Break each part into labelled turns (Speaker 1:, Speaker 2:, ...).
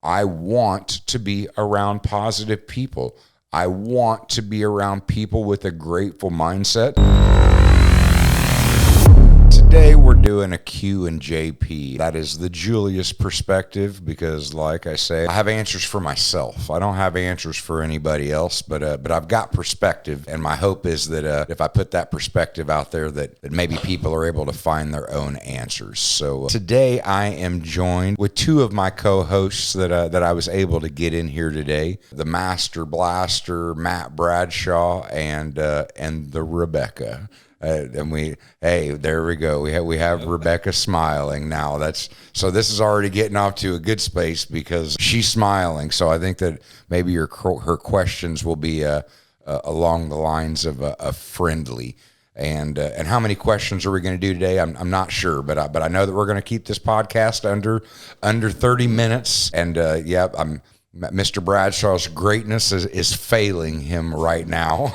Speaker 1: I want to be around positive people. I want to be around people with a grateful mindset. Today we're doing a Q and JP. That is the Julius Perspective because, like I say, I have answers for myself. I don't have answers for anybody else, but I've got perspective, and my hope is that if I put that perspective out there, that maybe people are able to find their own answers. So today I am joined with two of my co-hosts that I was able to get in here today: the Master Blaster, Matt Bradshaw, and the Rebecca. There we go. We have Rebecca smiling now. So this is already getting off to a good space because she's smiling. So I think that maybe her questions will be along the lines of friendly. And how many questions are we going to do today? I'm not sure, but I know that we're going to keep this podcast under 30 minutes. And Mr. Bradshaw's greatness is failing him right now.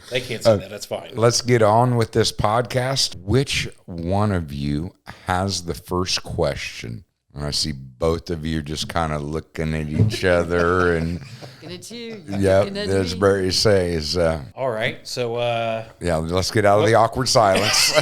Speaker 2: They can't say that. That's fine.
Speaker 1: Let's get on with this podcast. Which one of you has the first question? And I see both of you just kind of looking at each other and
Speaker 3: looking at you.
Speaker 1: Yeah, that's very say is.
Speaker 2: All right, so
Speaker 1: let's get out of the awkward silence.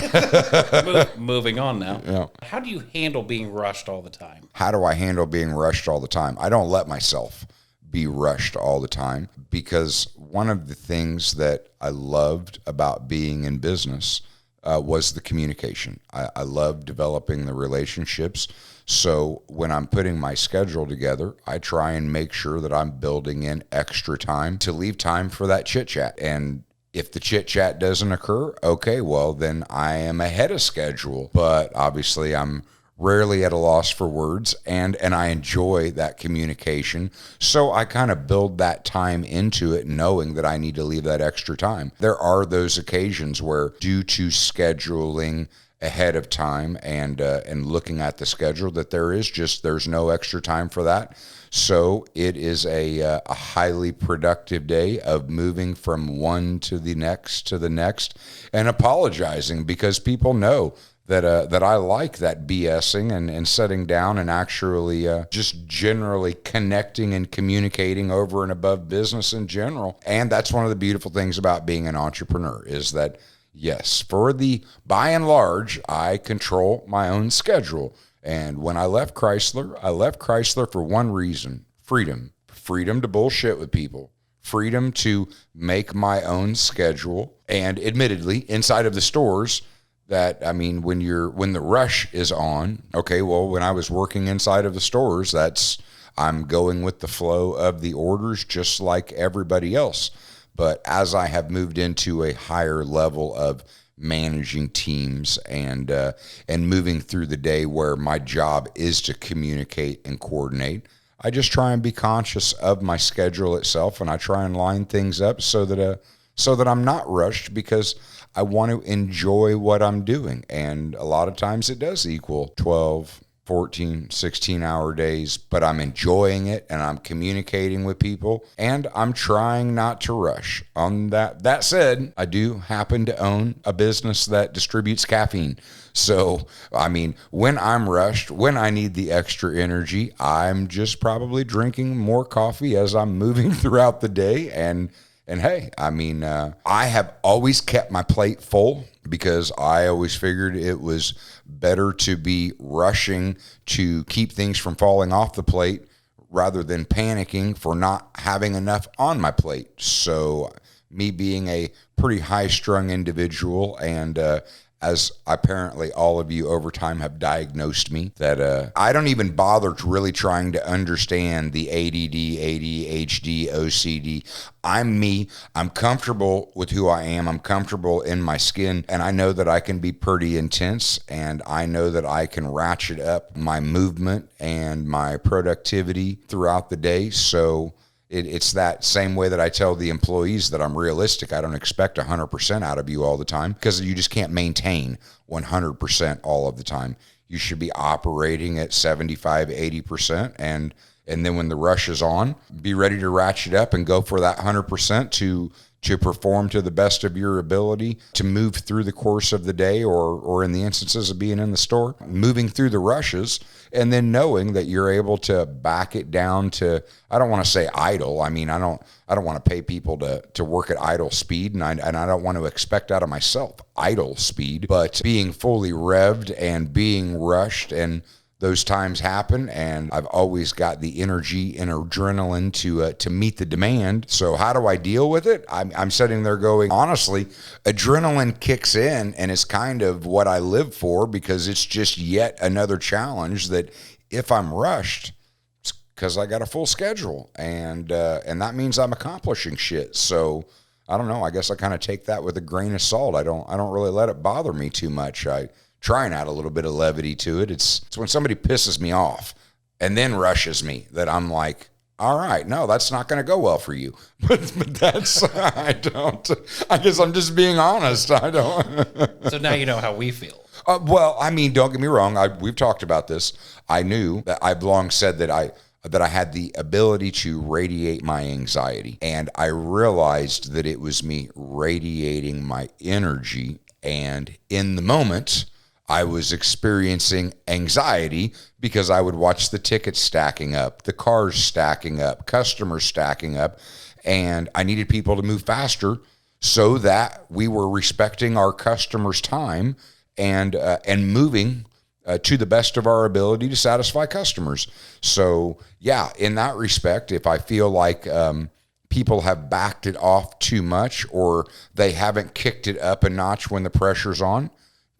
Speaker 2: moving on now.
Speaker 1: Yeah.
Speaker 2: How do you handle being rushed all the time?
Speaker 1: How do I handle being rushed all the time? I don't let myself be rushed all the time because one of the things that I loved about being in business was the communication. I love developing the relationships. So when I'm putting my schedule together, I try and make sure that I'm building in extra time to leave time for that chit chat. And if the chit chat doesn't occur, okay, well, then I am ahead of schedule. But obviously I'm rarely at a loss for words, and I enjoy that communication. So I kind of build that time into it, knowing that I need to leave that extra time. There are those occasions where, due to scheduling ahead of time and looking at the schedule, that there's no extra time for that. So it is a highly productive day of moving from one to the next and apologizing because people know that I like that BSing and sitting down and actually just generally connecting and communicating over and above business in general. And that's one of the beautiful things about being an entrepreneur is that, yes, by and large, I control my own schedule. And when I left Chrysler for one reason: freedom to bullshit with people, freedom to make my own schedule. And admittedly, inside of the stores, that, I mean, when the rush is on, okay, well, when I was working inside of the stores, I'm going with the flow of the orders just like everybody else. But as I have moved into a higher level of managing teams and moving through the day where my job is to communicate and coordinate, I just try and be conscious of my schedule itself, and I try and line things up so that I'm not rushed because I want to enjoy what I'm doing. And a lot of times it does equal 12, 14, 16-hour days, but I'm enjoying it and I'm communicating with people and I'm trying not to rush. On that said, I do happen to own a business that distributes caffeine. So, I mean, when I'm rushed, when I need the extra energy, I'm just probably drinking more coffee as I'm moving throughout the day. And hey, I mean, I have always kept my plate full because I always figured it was better to be rushing to keep things from falling off the plate rather than panicking for not having enough on my plate. So me being a pretty high-strung individual and as apparently all of you over time have diagnosed me, that I don't even bother to really trying to understand the ADD, ADHD, OCD. I'm me. I'm comfortable with who I am. I'm comfortable in my skin, and I know that I can be pretty intense, and I know that I can ratchet up my movement and my productivity throughout the day. So it's that same way that I tell the employees that I'm realistic. I don't expect 100% out of you all the time because you just can't maintain 100% all of the time. You should be operating at 75, 80%. And then when the rush is on, be ready to ratchet up and go for that 100% to perform to the best of your ability, to move through the course of the day, or in the instances of being in the store, moving through the rushes, and then knowing that you're able to back it down to, I don't want to say idle. I mean, I don't want to pay people to work at idle speed, and I don't want to expect out of myself idle speed, but being fully revved and being rushed, and those times happen, and I've always got the energy and adrenaline to meet the demand. So how do I deal with it? I'm sitting there going, honestly, adrenaline kicks in, and it's kind of what I live for, because it's just yet another challenge that if I'm rushed, it's because I got a full schedule, and that means I'm accomplishing shit. So I don't know. I guess I kind of take that with a grain of salt. I don't really let it bother me too much. I try and add a little bit of levity to it. It's when somebody pisses me off and then rushes me that I'm like, all right, no, that's not going to go well for you. But that's, I guess I'm just being honest. I don't.
Speaker 2: So now you know how we feel.
Speaker 1: Well, I mean, don't get me wrong. We've talked about this. I knew that I've long said that I had the ability to radiate my anxiety. And I realized that it was me radiating my energy. And in the moment, I was experiencing anxiety because I would watch the tickets stacking up, the cars stacking up, customers stacking up, and I needed people to move faster so that we were respecting our customers' time and moving to the best of our ability to satisfy customers. So, yeah, in that respect, if I feel like people have backed it off too much or they haven't kicked it up a notch when the pressure's on,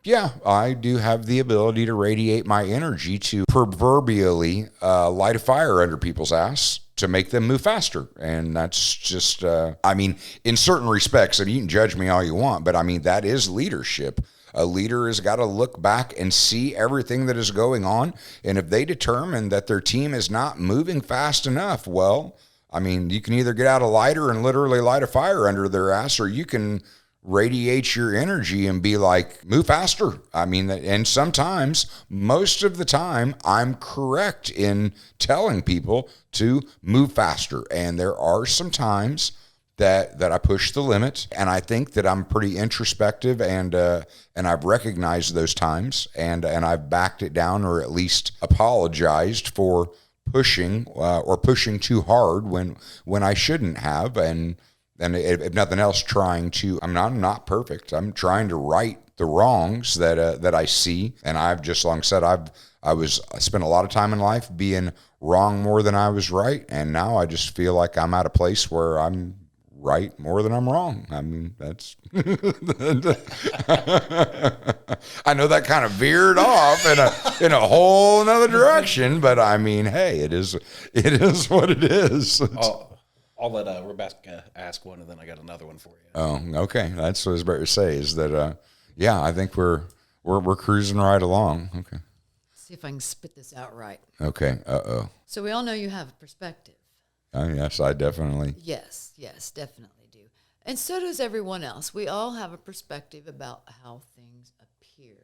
Speaker 1: yeah, I do have the ability to radiate my energy to proverbially light a fire under people's ass to make them move faster. And that's just, I mean, in certain respects, and you can judge me all you want, but I mean, that is leadership. A leader has got to look back and see everything that is going on. And if they determine that their team is not moving fast enough, well, I mean, you can either get out a lighter and literally light a fire under their ass, or you can radiate your energy and be like, move faster. I mean, and sometimes, most of the time, I'm correct in telling people to move faster. And there are some times that I push the limit, and I think that I'm pretty introspective, and I've recognized those times, and I've backed it down, or at least apologized for pushing or pushing too hard when I shouldn't have, and if nothing else, I'm not perfect. I'm trying to right the wrongs that I see, and I've just long said I spent a lot of time in life being wrong more than I was right, and now I just feel like I'm at a place where I'm right more than I'm wrong. I mean, that's I know that kind of veered off in a whole another direction, but I mean, hey, it is what it is.
Speaker 2: I'll let Rebecca ask one, and then I got another one for you.
Speaker 1: Oh, okay. That's what I was about to say, is that yeah, I think we're cruising right along. Okay.
Speaker 3: See if I can spit this out right.
Speaker 1: Okay.
Speaker 3: So we all know you have a perspective.
Speaker 1: Yes, I definitely.
Speaker 3: Yes, definitely do. And so does everyone else. We all have a perspective about how things appear.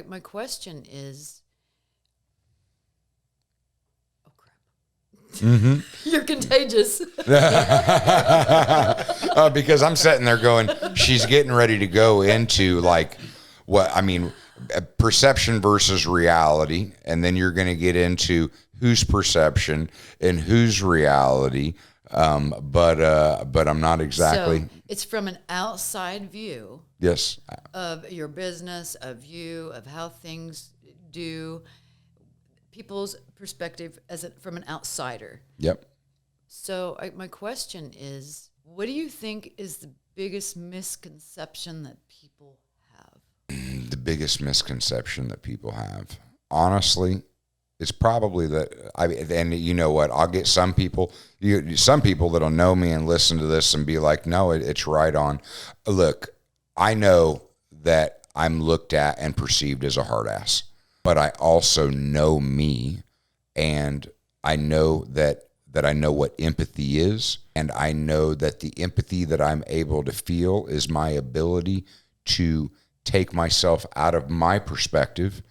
Speaker 3: My question is, oh crap,
Speaker 1: mm-hmm.
Speaker 3: You're contagious.
Speaker 1: Because I'm sitting there going, she's getting ready to go into perception versus reality, and then you're going to get into whose perception and whose reality, but I'm not exactly.
Speaker 3: So it's from an outside view.
Speaker 1: Yes.
Speaker 3: Of your business, of you, of how things do, people's perspective from an outsider.
Speaker 1: Yep.
Speaker 3: So my question is, what do you think is the biggest misconception that people have?
Speaker 1: The biggest misconception that people have, honestly, it's probably that and you know what? I'll get some people that'll know me and listen to this and be like, no, it's right on. Look, I know that I'm looked at and perceived as a hard ass, but I also know me, and I know that I know what empathy is, and I know that the empathy that I'm able to feel is my ability to take myself out of my perspective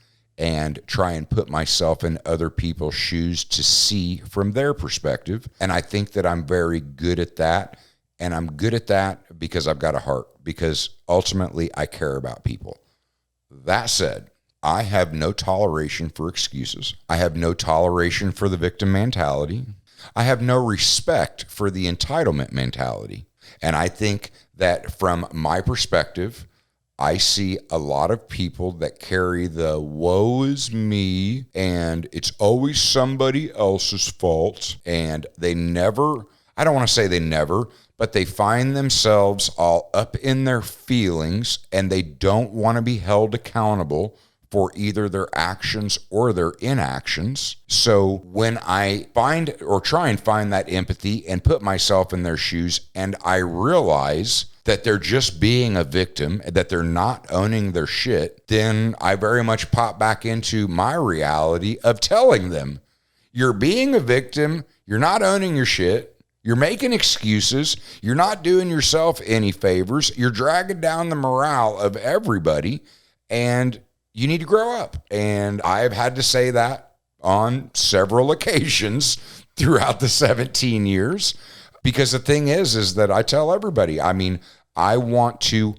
Speaker 1: and try and put myself in other people's shoes to see from their perspective. And I think that I'm very good at that. And I'm good at that because I've got a heart, because ultimately I care about people. That said, I have no toleration for excuses. I have no toleration for the victim mentality. I have no respect for the entitlement mentality. And I think that from my perspective, I see a lot of people that carry the woe is me and it's always somebody else's fault. And they never, I don't want to say they never, but they find themselves all up in their feelings and they don't want to be held accountable for either their actions or their inactions. So when I find or try and find that empathy and put myself in their shoes, and I realize that they're just being a victim, that they're not owning their shit, then I very much pop back into my reality of telling them, you're being a victim, you're not owning your shit, you're making excuses, you're not doing yourself any favors, you're dragging down the morale of everybody, and you need to grow up. And I've had to say that on several occasions throughout the 17 years. Because the thing is that I tell everybody, I mean, I want to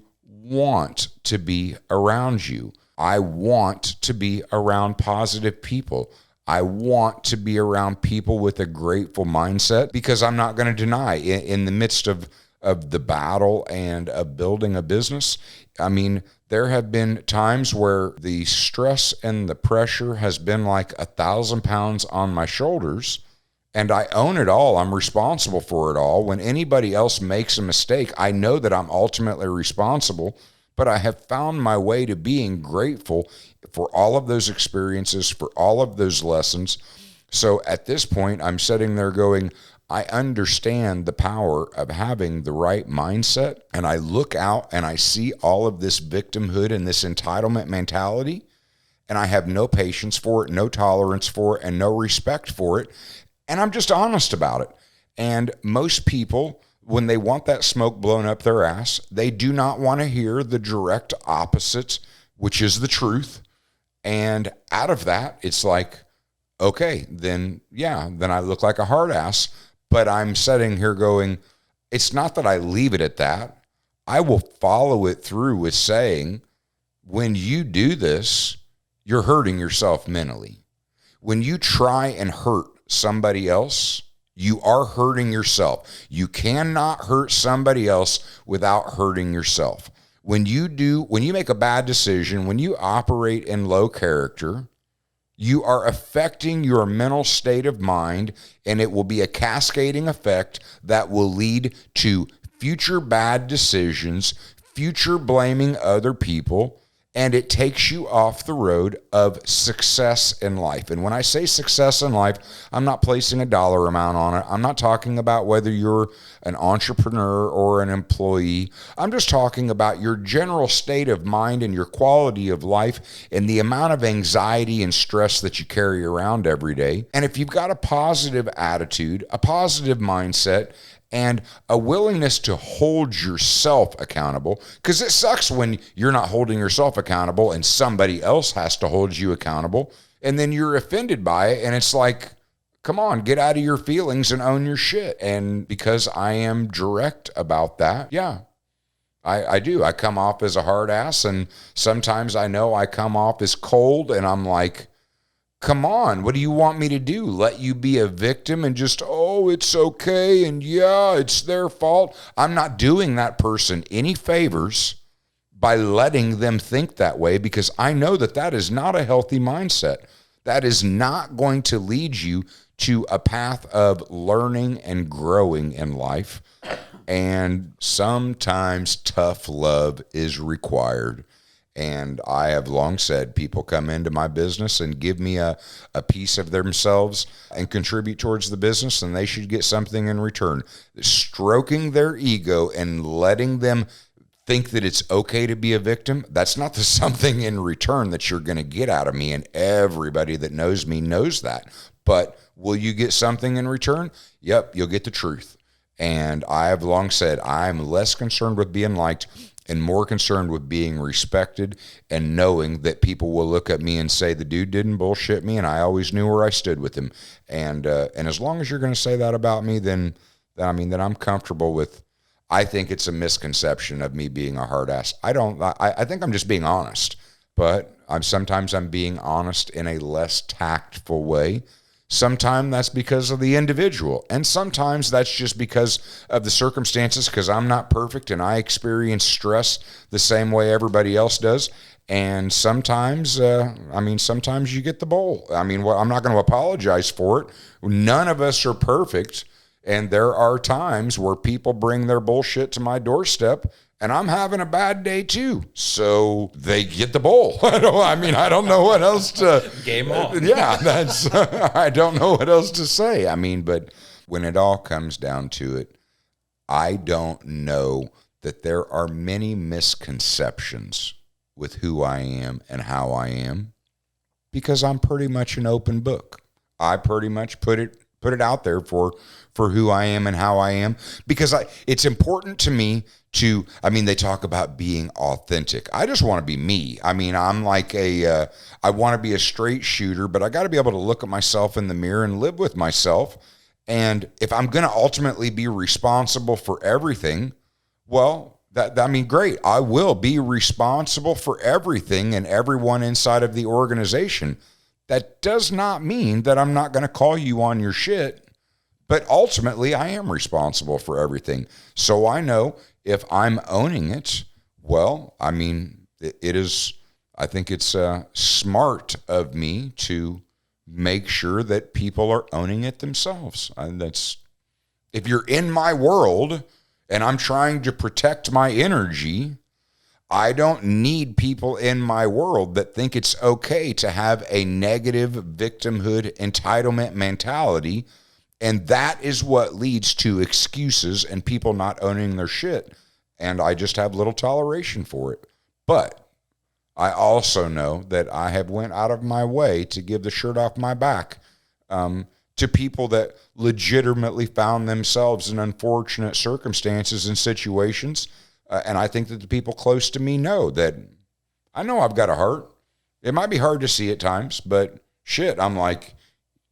Speaker 1: be around you. I want to be around positive people. I want to be around people with a grateful mindset, because I'm not going to deny in the midst of the battle and of building a business, I mean, there have been times where the stress and the pressure has been like 1,000 pounds on my shoulders, and I own it all. I'm responsible for it all. When anybody else makes a mistake, I know that I'm ultimately responsible, but I have found my way to being grateful for all of those experiences, for all of those lessons. So at this point, I'm sitting there going, I understand the power of having the right mindset, and I look out and I see all of this victimhood and this entitlement mentality, and I have no patience for it, no tolerance for it, and no respect for it, and I'm just honest about it. And most people, when they want that smoke blown up their ass, they do not want to hear the direct opposite, which is the truth. And out of that, it's like, okay, then I look like a hard ass. But I'm sitting here going, it's not that I leave it at that. I will follow it through with saying, when you do this, you're hurting yourself mentally. When you try and hurt somebody else, you are hurting yourself. You cannot hurt somebody else without hurting yourself. When you make a bad decision, when you operate in low character, you are affecting your mental state of mind, and it will be a cascading effect that will lead to future bad decisions, future blaming other people, and it takes you off the road of success in life. And when I say success in life, I'm not placing a dollar amount on it. I'm not talking about whether you're an entrepreneur or an employee. I'm just talking about your general state of mind and your quality of life and the amount of anxiety and stress that you carry around every day. And if you've got a positive attitude, a positive mindset, and a willingness to hold yourself accountable, because it sucks when you're not holding yourself accountable and somebody else has to hold you accountable, and then you're offended by it, and it's like, come on, get out of your feelings and own your shit. And because I am direct about that, I do. I come off as a hard ass, and sometimes I know I come off as cold, and I'm like, come on, what do you want me to do? Let you be a victim and just, oh, it's okay, and yeah, it's their fault? I'm not doing that person any favors by letting them think that way, because I know that that is not a healthy mindset. That is not going to lead you to a path of learning and growing in life. And sometimes tough love is required. And I have long said, people come into my business and give me a piece of themselves and contribute towards the business, and they should get something in return. Stroking their ego and letting them think that it's okay to be a victim, that's not the something in return that you're going to get out of me, and everybody that knows me knows that. But will you get something in return? Yep, you'll get the truth. And I have long said, I'm less concerned with being liked and more concerned with being respected and knowing that people will look at me and say the dude didn't bullshit me and I always knew where I stood with him. And as long as you're going to say that about me, then I'm comfortable with. I think it's a misconception of me being a hard ass. I think I'm just being honest, but sometimes I'm being honest in a less tactful way. Sometimes that's because of the individual, and sometimes that's just because of the circumstances, because I'm not perfect and I experience stress the same way everybody else does. And sometimes, sometimes you get the bowl. I'm not going to apologize for it. None of us are perfect, and there are times where people bring their bullshit to my doorstep, and I'm having a bad day too. So they get the bowl. I don't know what else to...
Speaker 2: Game on.
Speaker 1: Yeah, I don't know what else to say. But when it all comes down to it, I don't know that there are many misconceptions with who I am and how I am, because I'm pretty much an open book. I pretty much put it out there for who I am and how I am, because it's important to me to, they talk about being authentic. I just want to be me. I'm like I want to be a straight shooter, but I got to be able to look at myself in the mirror and live with myself. And if I'm going to ultimately be responsible for everything, well, great. I will be responsible for everything and everyone inside of the organization. That does not mean that I'm not going to call you on your shit, but ultimately I am responsible for everything. So I know if I'm owning it, well, it is, I think it's smart of me to make sure that people are owning it themselves. And if you're in my world and I'm trying to protect my energy, I don't need people in my world that think it's okay to have a negative victimhood entitlement mentality. And that is what leads to excuses and people not owning their shit. And I just have little toleration for it. But I also know that I have went out of my way to give the shirt off my back to people that legitimately found themselves in unfortunate circumstances and situations. And I think that the people close to me know that I know I've got a heart. It might be hard to see at times, but shit, I'm like,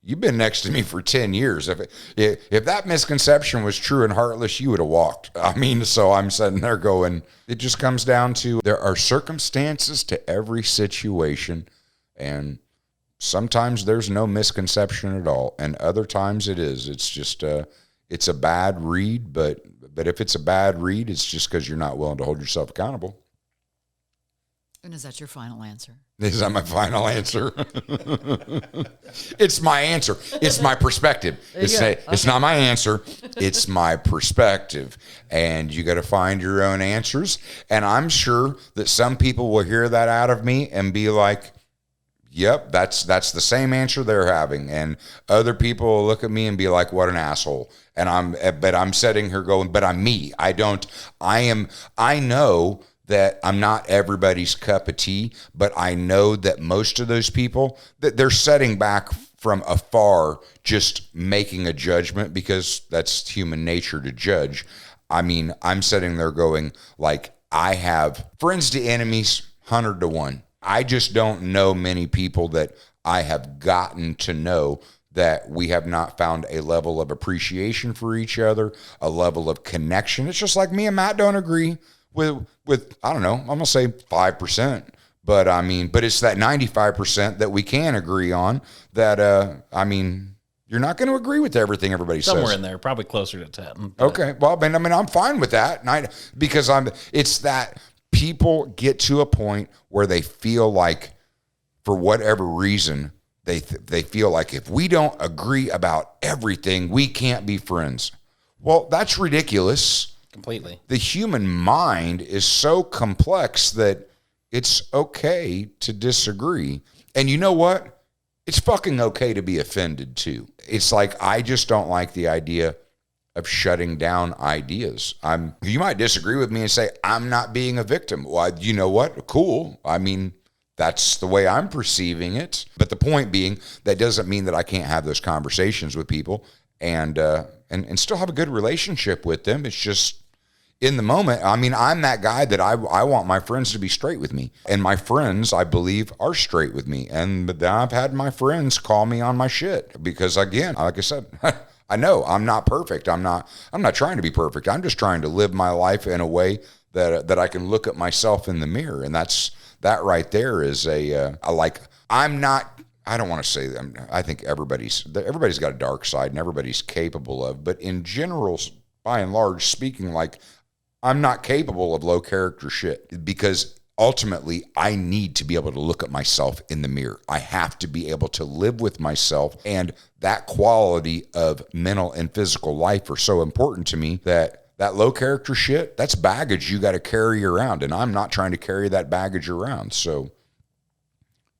Speaker 1: you've been next to me for 10 years. If that misconception was true and heartless, you would have walked. So I'm sitting there going, it just comes down to there are circumstances to every situation, and sometimes there's no misconception at all, and other times it is. It's just it's a bad read, but if it's a bad read, it's just because you're not willing to hold yourself accountable.
Speaker 3: And is that your final answer?
Speaker 1: Is that my final answer? It's my answer. It's my perspective. It's not my answer. It's my perspective. And you got to find your own answers. And I'm sure that some people will hear that out of me and be like, yep, that's the same answer they're having. And other people will look at me and be like, what an asshole. And I'm sitting here going, but I'm me. I know that I'm not everybody's cup of tea, but I know that most of those people, that they're sitting back from afar, just making a judgment, because that's human nature to judge. I'm sitting there going, like, I have friends to enemies, 100 to 1. I just don't know many people that I have gotten to know that we have not found a level of appreciation for each other, a level of connection. It's just like me and Matt don't agree with I don't know, I'm gonna say 5%, but it's that 95% that we can agree on. That you're not going to agree with everything everybody says.
Speaker 2: Somewhere in there, probably closer to 10. But.
Speaker 1: Okay, well, I'm fine with that, because it's that people get to a point where they feel like, for whatever reason, they feel like if we don't agree about everything, we can't be friends. Well, that's ridiculous.
Speaker 2: Completely.
Speaker 1: The human mind is so complex that it's okay to disagree. And you know what? It's fucking okay to be offended too. It's like, I just don't like the idea of shutting down ideas. You might disagree with me and say, I'm not being a victim. Well, you know what? Cool. That's the way I'm perceiving it. But the point being, that doesn't mean that I can't have those conversations with people and still have a good relationship with them. It's just, in the moment, I mean, I'm that guy that I want my friends to be straight with me. And my friends, I believe, are straight with me. And then I've had my friends call me on my shit because, again, like I said, I know I'm not perfect. I'm not trying to be perfect. I'm just trying to live my life in a way that I can look at myself in the mirror. And that right there is I don't want to say that. I think everybody's got a dark side and everybody's capable of, but in general, by and large speaking, like, I'm not capable of low character shit because ultimately I need to be able to look at myself in the mirror. I have to be able to live with myself, and that quality of mental and physical life are so important to me that low character shit, that's baggage you got to carry around, and I'm not trying to carry that baggage around. So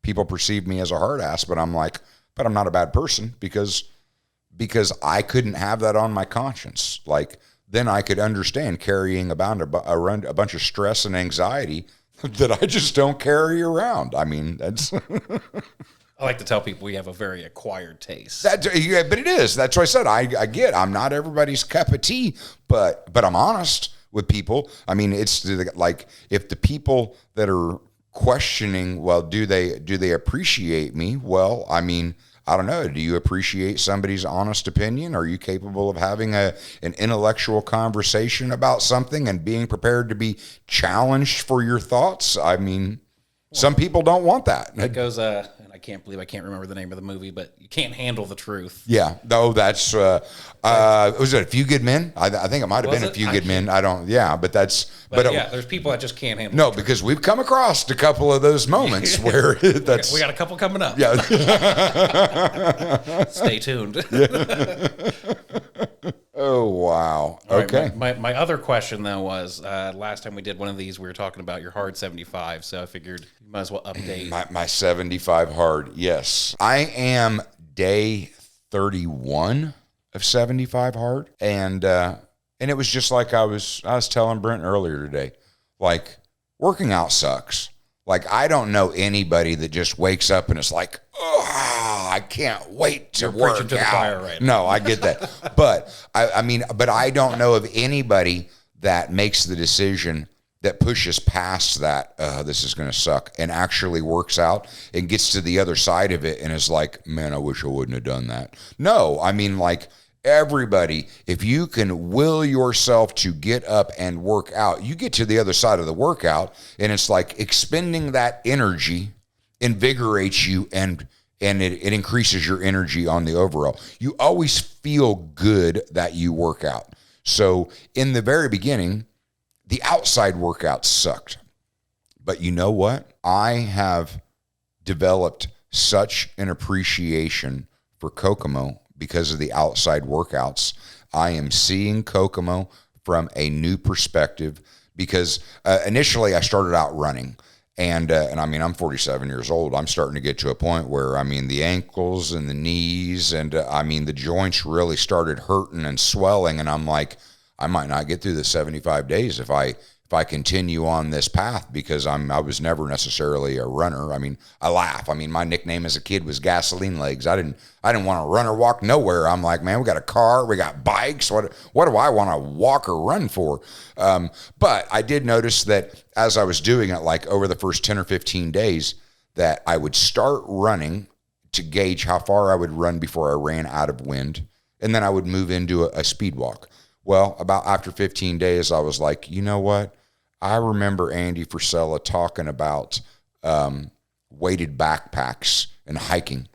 Speaker 1: people perceive me as a hard ass, but I'm like, but I'm not a bad person because I couldn't have that on my conscience. Like, then I could understand carrying around a bunch of stress and anxiety that I just don't carry around. I mean, that's...
Speaker 2: I like to tell people we have a very acquired taste.
Speaker 1: But it is. That's what I said. I'm not everybody's cup of tea, but I'm honest with people. I mean, it's like, if the people that are questioning, well, do they appreciate me? Well, I mean, I don't know. Do you appreciate somebody's honest opinion? Are you capable of having an intellectual conversation about something and being prepared to be challenged for your thoughts? I mean, some people don't want that.
Speaker 2: It goes, and I can't believe I can't remember the name of the movie, but you can't handle the truth.
Speaker 1: Yeah. No, that's, was it A Few Good Men? I think it might have been A Few Good Men. I don't, yeah, but that's,
Speaker 2: but yeah, there's people that just can't handle
Speaker 1: no, because we've come across a couple of those moments where that's.
Speaker 2: We got a couple coming up.
Speaker 1: Yeah.
Speaker 2: Stay tuned.
Speaker 1: Oh, wow. Okay.
Speaker 2: Right, my other question, though, was last time we did one of these, we were talking about your hard 75, so I figured you might as well update.
Speaker 1: My 75 hard, yes. I am day 31 of 75 hard, and it was just like I was telling Brent earlier today, like, working out sucks. Like, I don't know anybody that just wakes up and is like, oh, I can't wait to work
Speaker 2: preaching to the
Speaker 1: out.
Speaker 2: choir right
Speaker 1: No, I get that. But I don't know of anybody that makes the decision that pushes past that, this is going to suck, and actually works out and gets to the other side of it and is like, man, I wish I wouldn't have done that. No, I mean, like, everybody, if you can will yourself to get up and work out, you get to the other side of the workout, and it's like expending that energy invigorates you, and it increases your energy on the overall. You always feel good that you work out. So in the very beginning, the outside workouts sucked. But you know what? I have developed such an appreciation for Kokomo because of the outside workouts. I am seeing Kokomo from a new perspective because initially I started out running. And I mean, I'm 47 years old. I'm starting to get to a point where, I mean, the ankles and the knees and I mean, the joints really started hurting and swelling. And I'm like, I might not get through the 75 days if I continue on this path because I was never necessarily a runner. I mean, I laugh. I mean, my nickname as a kid was Gasoline Legs. I didn't want to run or walk nowhere. I'm like, man, we got a car, we got bikes. What do I want to walk or run for? But I did notice that as I was doing it, like over the first 10 or 15 days, that I would start running to gauge how far I would run before I ran out of wind. And then I would move into a speed walk. Well, about after 15 days, I was like, you know what? I remember Andy Frisella talking about weighted backpacks and hiking.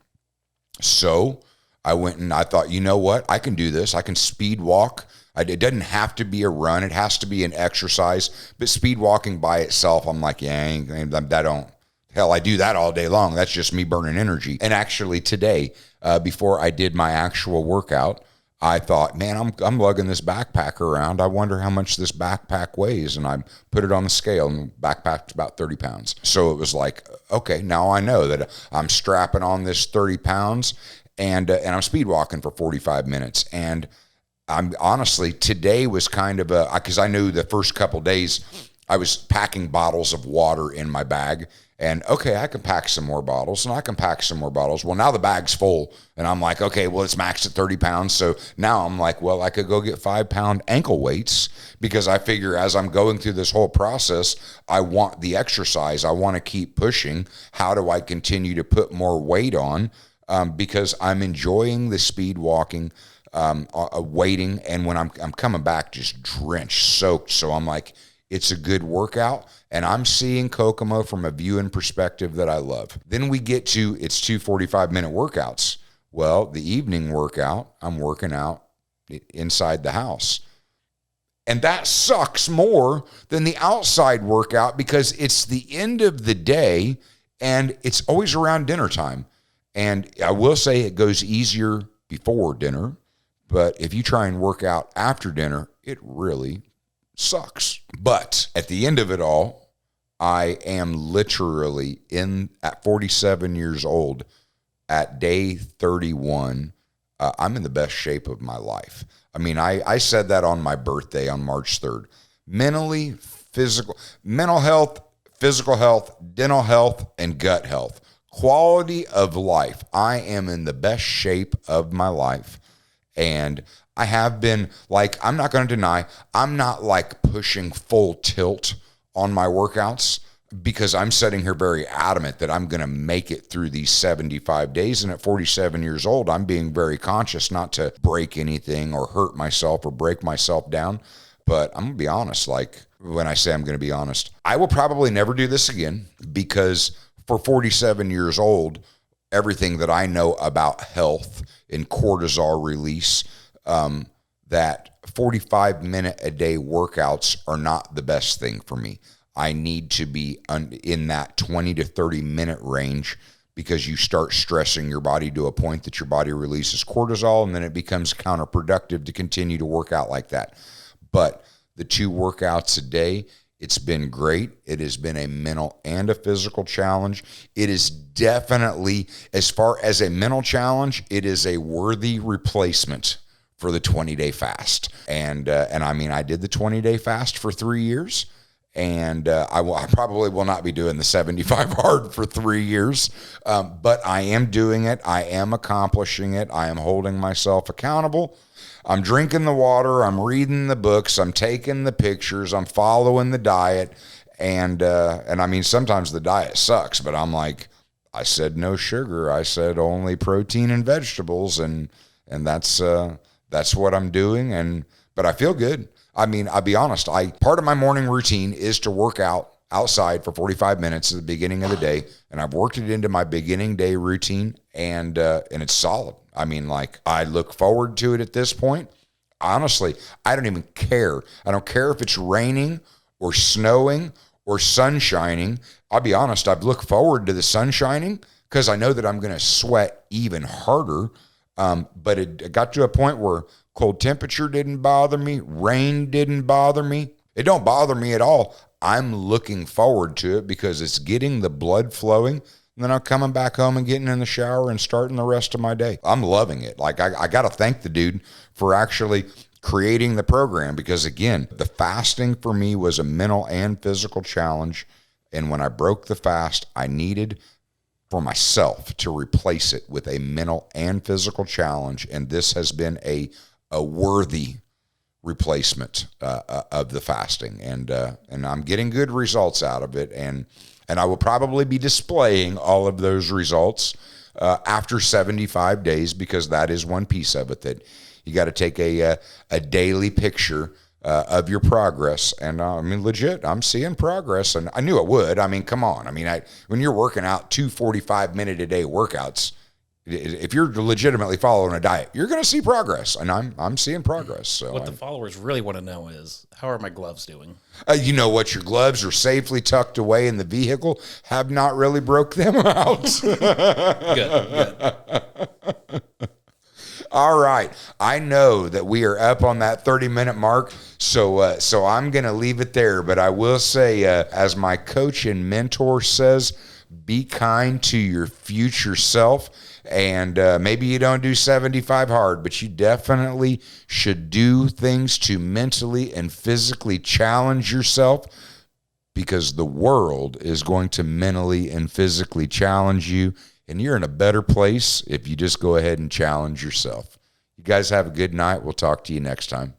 Speaker 1: So I went and I thought, you know what? I can do this. I can speed walk. It doesn't have to be a run. It has to be an exercise. But speed walking by itself, I'm like, yeah, I do that all day long. That's just me burning energy. And actually today, before I did my actual workout, I thought, man, I'm lugging this backpack around. I wonder how much this backpack weighs. And I put it on the scale, and the backpack's about 30 pounds. So it was like, okay, now I know that I'm strapping on this 30 pounds and I'm speed walking for 45 minutes. And I'm honestly, today was kind of because I knew the first couple days I was packing bottles of water in my bag. And okay, I can pack some more bottles and I can pack some more bottles. Well, now the bag's full and I'm like, okay, well, it's maxed at 30 pounds. So now I'm like, well, I could go get 5-pound ankle weights because I figure as I'm going through this whole process, I want the exercise. I want to keep pushing. How do I continue to put more weight on? Because I'm enjoying the speed walking, waiting. And when I'm coming back just drenched, soaked. So I'm like, it's a good workout, and I'm seeing Kokomo from a view and perspective that I love. Then we get to, it's 2 45-minute workouts. Well, the evening workout, I'm working out inside the house. And that sucks more than the outside workout because it's the end of the day, and it's always around dinner time. And I will say it goes easier before dinner, but if you try and work out after dinner, it really sucks. But at the end of it all, I am literally at 47 years old, at day 31, I'm in the best shape of my life. I mean, I said that on my birthday on March 3rd. Mentally, mental health, physical health, dental health, and gut health. Quality of life. I am in the best shape of my life. And I have been, like, I'm not going to deny, I'm not like pushing full tilt on my workouts because I'm sitting here very adamant that I'm going to make it through these 75 days. And at 47 years old, I'm being very conscious not to break anything or hurt myself or break myself down. But I'm going to be honest, like when I say I'm going to be honest, I will probably never do this again because for 47 years old, everything that I know about health and cortisol release, that 45-minute-a-day workouts are not the best thing for me. I need to be in that 20 to 30-minute range because you start stressing your body to a point that your body releases cortisol, and then it becomes counterproductive to continue to work out like that. But the 2 workouts a day, it's been great. It has been a mental and a physical challenge. It is definitely, as far as a mental challenge, it is a worthy replacement for the 20-day fast. And I mean, I did the 20-day fast for 3 years, and I probably will not be doing the 75 hard for 3 years, but I am doing it. I am accomplishing it. I am holding myself accountable. I'm drinking the water. I'm reading the books. I'm taking the pictures. I'm following the diet. And I mean, sometimes the diet sucks, but I'm like, I said no sugar. I said only protein and vegetables. And that's what I'm doing. But I feel good. I mean, I'll be honest. Part of my morning routine is to work out outside for 45 minutes at the beginning of the day. And I've worked it into my beginning day routine, and it's solid. I mean, like, I look forward to it at this point. Honestly, I don't even care. I don't care if it's raining or snowing or sun shining. I'll be honest, I've looked forward to the sun shining because I know that I'm going to sweat even harder. But it got to a point where cold temperature didn't bother me. Rain didn't bother me. It don't bother me at all. I'm looking forward to it because it's getting the blood flowing. And then I'm coming back home and getting in the shower and starting the rest of my day. I'm loving it. Like, I got to thank the dude for actually creating the program because, again, the fasting for me was a mental and physical challenge. And when I broke the fast, I needed for myself to replace it with a mental and physical challenge. And this has been a worthy replacement of the fasting. And I'm getting good results out of it. And I will probably be displaying all of those results after 75 days because that is one piece of it that you got to take a daily picture of your progress. And I mean, legit, I'm seeing progress, and I knew it would. I mean, come on. I mean, when you're working out 2 45-minute-a-day workouts, if you're legitimately following a diet, you're going to see progress, and I'm seeing progress. So
Speaker 2: what the followers really want to know is, how are my gloves doing?
Speaker 1: You know what? Your gloves are safely tucked away in the vehicle. Have not really broke them out.
Speaker 2: Good.
Speaker 1: All right. I know that we are up on that 30-minute mark, so I'm going to leave it there. But I will say, as my coach and mentor says, be kind to your future self. And maybe you don't do 75 hard, but you definitely should do things to mentally and physically challenge yourself because the world is going to mentally and physically challenge you, and you're in a better place if you just go ahead and challenge yourself. You guys have a good night. We'll talk to you next time.